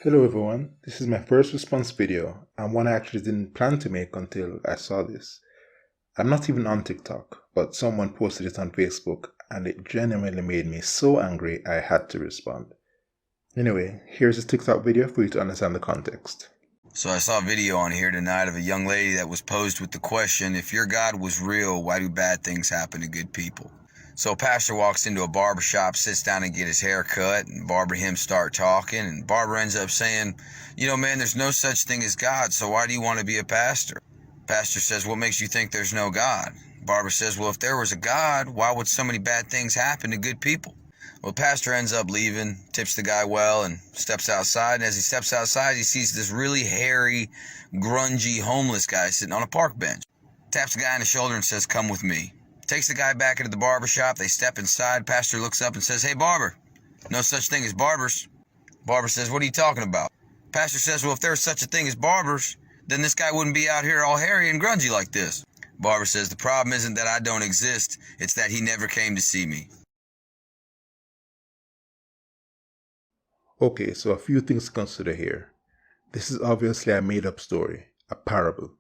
Hello everyone, this is my first response video and one I actually didn't plan to make until I saw this. I'm not even on TikTok, but someone posted it on Facebook and it genuinely made me so angry I had to respond. Anyway, here's a TikTok video for you to understand the context. So I saw a video on here tonight of a young lady that was posed with the question, if your God was real, why do bad things happen to good people? So a pastor walks into a barber shop, sits down and get his hair cut, and Barbara and him start talking, and Barbara ends up saying, man, there's no such thing as God, so why do you want to be a pastor? Pastor says, what makes you think there's no God? Barbara says, well, if there was a God, why would so many bad things happen to good people? Well, pastor ends up leaving, tips the guy well, and steps outside. And as he steps outside, he sees this really hairy, grungy, homeless guy sitting on a park bench. Taps the guy on the shoulder and says, come with me. Takes the guy back into the barber shop. They step inside. Pastor looks up and says, hey, barber, no such thing as barbers. Barber says, what are you talking about? Pastor says, well, if there's such a thing as barbers, then this guy wouldn't be out here all hairy and grungy like this. Barber says, the problem isn't that I don't exist, it's that he never came to see me. Okay, so a few things to consider here. This is obviously a made-up story, a parable.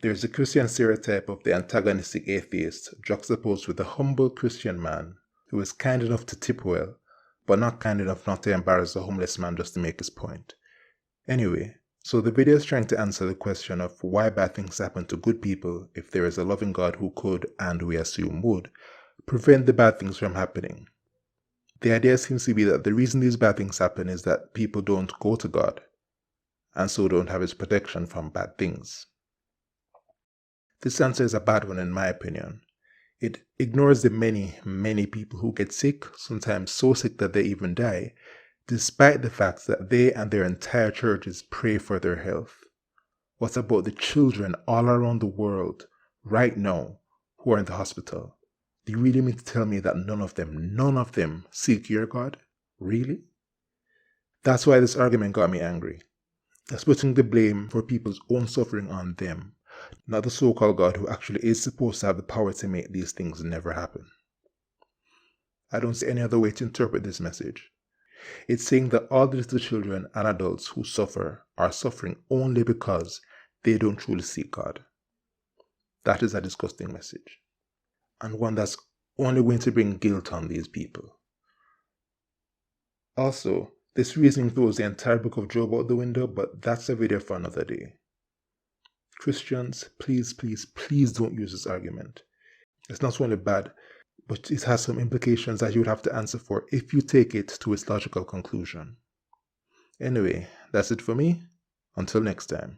There's a Christian stereotype of the antagonistic atheist juxtaposed with a humble Christian man who is kind enough to tip well, but not kind enough not to embarrass the homeless man just to make his point. Anyway, so the video is trying to answer the question of why bad things happen to good people if there is a loving God who could, and we assume would, prevent the bad things from happening. The idea seems to be that the reason these bad things happen is that people don't go to God, and so don't have his protection from bad things. This answer is a bad one in my opinion. It ignores the many people who get sick, sometimes so sick that they even die, despite the fact that they and their entire churches pray for their health. What about the children all around the world right now who are in the hospital? Do you really mean to tell me that none of them seek your God? Really? That's why this argument got me angry. That's putting the blame for people's own suffering on them, not the so-called God who actually is supposed to have the power to make these things never happen. I don't see any other way to interpret this message. It's saying that all the little children and adults who suffer are suffering only because they don't truly seek God. That is a disgusting message, and one that's only going to bring guilt on these people. Also, this reasoning throws the entire book of Job out the window, but that's a video for another day. Christians, please don't use this argument. It's not only bad, but it has some implications that you would have to answer for if you take it to its logical conclusion. Anyway, that's it for me. Until next time.